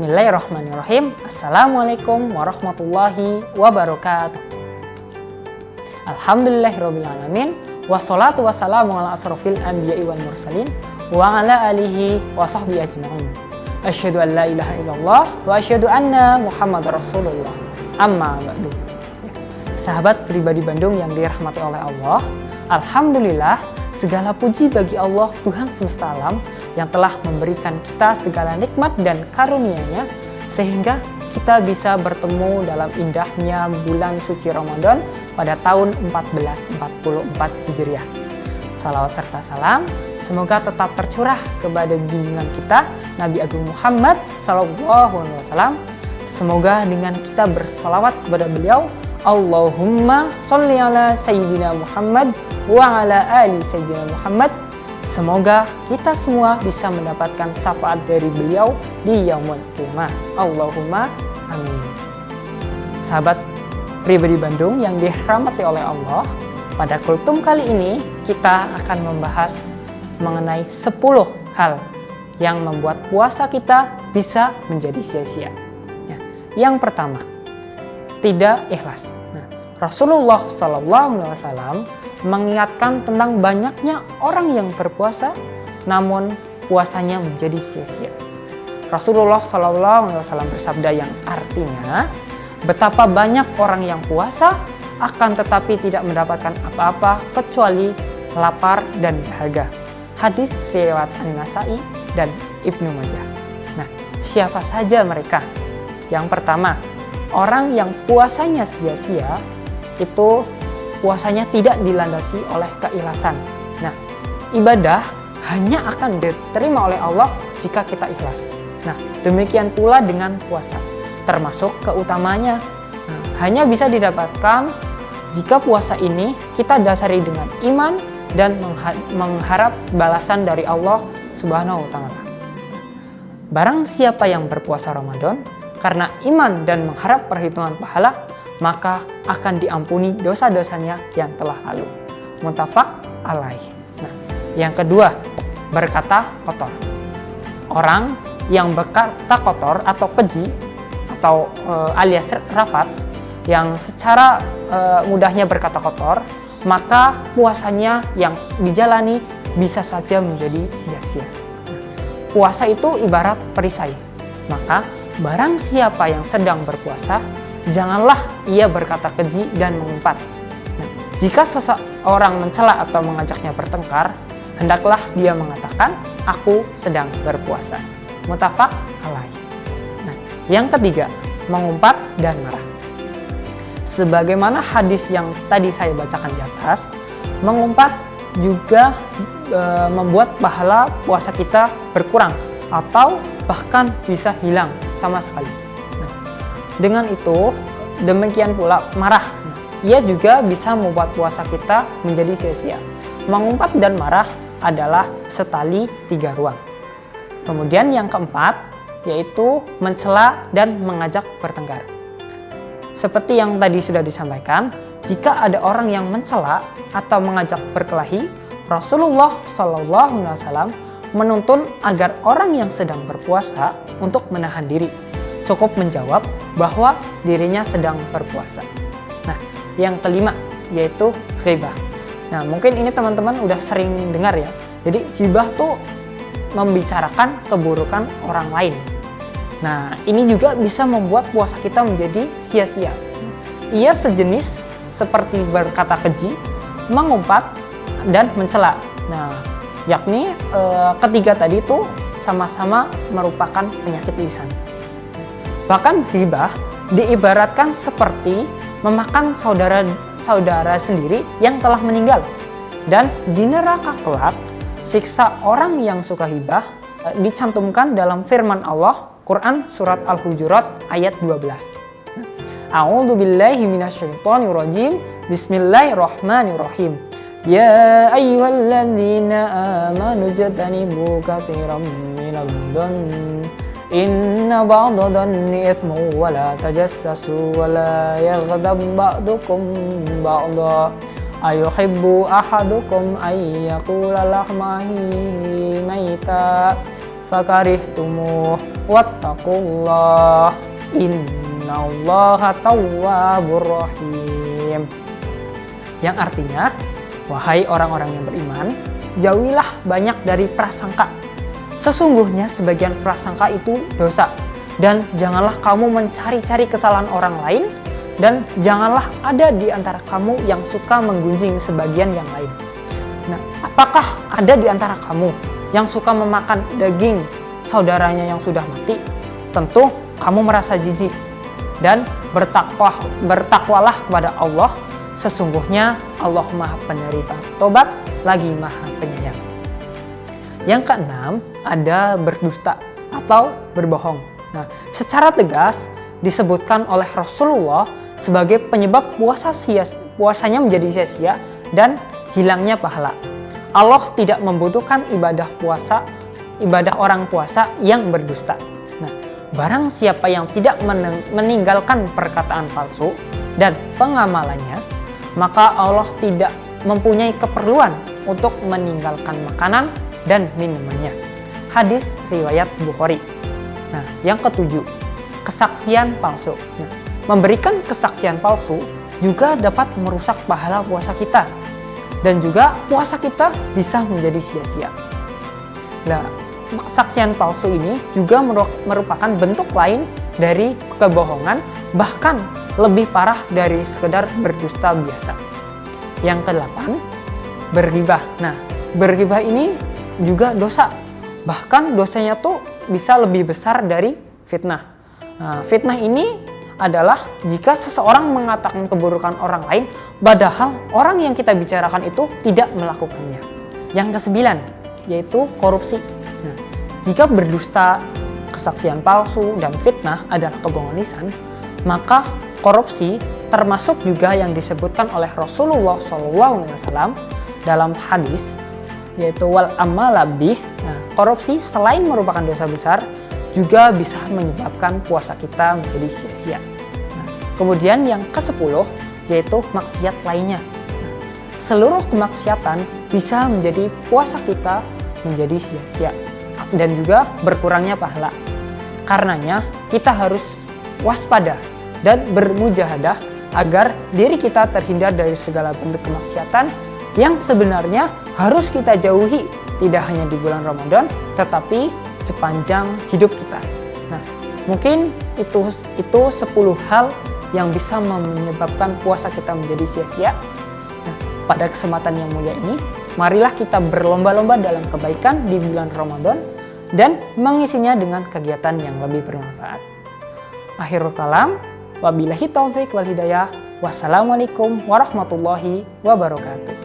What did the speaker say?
Bismillahirrahmanirrahim. Assalamualaikum warahmatullahi wabarakatuh. Alhamdulillahirrabbilalamin. Wassalatu wassalamu ala asrofil anbiya'i wal mursalin wa ala alihi wa sahbihi ajma'in. Asyhadu an la ilaha illallah wa asyhadu anna Muhammadar Rasulullah. Amma ba'du. Sahabat pribadi Bandung yang dirahmati oleh Allah, alhamdulillah, segala puji bagi Allah Tuhan semesta alam yang telah memberikan kita segala nikmat dan karunia-Nya sehingga kita bisa bertemu dalam indahnya bulan suci Ramadan pada tahun 1444 Hijriah. Salawat serta salam semoga tetap tercurah kepada junjungan kita Nabi Agung Muhammad SAW. Semoga dengan kita bersalawat kepada beliau, Allahumma sholli ala Sayyidina Muhammad wa ala ali Sayyidina Muhammad. Semoga kita semua bisa mendapatkan syafaat dari beliau di yaumul qiyamah. Allahumma amin. Sahabat pribadi Bandung yang dirahmati oleh Allah, pada kultum kali ini kita akan membahas mengenai 10 hal yang membuat puasa kita bisa menjadi sia-sia. Yang pertama, tidak ikhlas. Rasulullah SAW mengingatkan tentang banyaknya orang yang berpuasa, namun puasanya menjadi sia-sia. Rasulullah SAW bersabda yang artinya, betapa banyak orang yang puasa akan tetapi tidak mendapatkan apa-apa kecuali lapar dan dahaga. Hadis riwayat An-Nasa'i dan Ibnu Majah. Nah, siapa saja mereka? Yang pertama, orang yang puasanya sia-sia itu puasanya tidak dilandasi oleh keikhlasan. Nah, ibadah hanya akan diterima oleh Allah jika kita ikhlas. Nah, demikian pula dengan puasa, termasuk keutamanya. Hanya bisa didapatkan jika puasa ini kita dasari dengan iman dan mengharap balasan dari Allah Subhanahu wa Ta'ala. Barang siapa yang berpuasa Ramadan karena iman dan mengharap perhitungan pahala, maka akan diampuni dosa-dosanya yang telah lalu. Muttafaq alaih. Nah, yang kedua, berkata kotor. Orang yang berkata kotor atau keji atau alias rafats yang secara mudahnya berkata kotor, maka puasanya yang dijalani bisa saja menjadi sia-sia. Puasa itu ibarat perisai. Maka barang siapa yang sedang berpuasa, janganlah ia berkata keji dan mengumpat. Nah, jika seseorang mencela atau mengajaknya bertengkar, hendaklah dia mengatakan, aku sedang berpuasa. Muttafaq alaih. Nah, yang ketiga, mengumpat dan marah. Sebagaimana hadis yang tadi saya bacakan di atas, mengumpat juga membuat pahala puasa kita berkurang atau bahkan bisa hilang sama sekali. Dengan itu, demikian pula marah. Ia juga bisa membuat puasa kita menjadi sia-sia. Mengumpat dan marah adalah setali 3 ruang. Kemudian yang keempat, yaitu mencela dan mengajak bertengkar. Seperti yang tadi sudah disampaikan, jika ada orang yang mencela atau mengajak berkelahi, Rasulullah SAW menuntun agar orang yang sedang berpuasa untuk menahan diri. Cukup menjawab bahwa dirinya sedang berpuasa. Nah, yang kelima yaitu ghibah. Nah, mungkin ini teman-teman udah sering dengar ya. Jadi ghibah tuh membicarakan keburukan orang lain. Nah, ini juga bisa membuat puasa kita menjadi sia-sia. Ia sejenis seperti berkata keji, mengumpat dan mencela. Nah, yakni ketiga tadi itu sama-sama merupakan penyakit lisan. Bahkan ghibah diibaratkan seperti memakan saudara sendiri yang telah meninggal. Dan di neraka kelak, siksa orang yang suka ghibah dicantumkan dalam firman Allah, Quran Surat Al-Hujurat ayat 12. A'udzu billahi minasyaitonir rajim. Bismillahirrahmanirrahim. Ya ayyuhalladzina amanu jatanibu katsiran minadh-dhanni Inna ba'da dhanni ithmu wa la tajassasu wa la yaghtab ba'dukum ba'da ayuhibbu ahadukum ay yaqula lahmahi maita fakarihtumuh wattaqullah innallaha tawwabur rahim. Yang artinya, wahai orang-orang yang beriman, jauhilah banyak dari prasangka. Sesungguhnya sebagian prasangka itu dosa. Dan janganlah kamu mencari-cari kesalahan orang lain, dan janganlah ada di antara kamu yang suka menggunjing sebagian yang lain. Nah, apakah ada di antara kamu yang suka memakan daging saudaranya yang sudah mati? Tentu kamu merasa jijik. Dan bertakwalah kepada Allah. Sesungguhnya Allah Maha Penerima Tobat lagi Maha Penyayang. Yang keenam, ada berdusta atau berbohong. Nah, secara tegas disebutkan oleh Rasulullah sebagai penyebab puasanya menjadi sia-sia dan hilangnya pahala. Allah tidak membutuhkan ibadah orang puasa yang berdusta. Nah, barang siapa yang tidak meninggalkan perkataan palsu dan pengamalannya, maka Allah tidak mempunyai keperluan untuk meninggalkan makanan dan minumannya. Hadis riwayat Bukhari. Nah, yang ketujuh, kesaksian palsu. Nah, memberikan kesaksian palsu juga dapat merusak pahala puasa kita. Dan juga puasa kita bisa menjadi sia-sia. Nah, kesaksian palsu ini juga merupakan bentuk lain dari kebohongan, bahkan lebih parah dari sekedar berdusta biasa. Yang kedelapan, berghibah. Nah, berghibah ini juga dosa. Bahkan dosanya tuh bisa lebih besar dari fitnah. Nah, fitnah ini adalah jika seseorang mengatakan keburukan orang lain, padahal orang yang kita bicarakan itu tidak melakukannya. Yang kesembilan, yaitu korupsi. Nah, jika berdusta, kesaksian palsu, dan fitnah adalah kebohongan lisan, maka korupsi termasuk juga yang disebutkan oleh Rasulullah SAW dalam hadis, yaitu wal amalabih. Nah, korupsi selain merupakan dosa besar, juga bisa menyebabkan puasa kita menjadi sia-sia. Nah, kemudian yang ke-10, yaitu maksiat lainnya. Nah, seluruh kemaksiatan bisa menjadi puasa kita menjadi sia-sia dan juga berkurangnya pahala. Karenanya kita harus waspada dan bermujahadah agar diri kita terhindar dari segala bentuk kemaksiatan yang sebenarnya harus kita jauhi, tidak hanya di bulan Ramadan, tetapi sepanjang hidup kita. Nah, mungkin itu 10 hal yang bisa menyebabkan puasa kita menjadi sia-sia. Nah, pada kesempatan yang mulia ini, marilah kita berlomba-lomba dalam kebaikan di bulan Ramadan dan mengisinya dengan kegiatan yang lebih bermanfaat. Akhirul kalam, wabillahi taufik wal hidayah. Wassalamualaikum warahmatullahi wabarakatuh.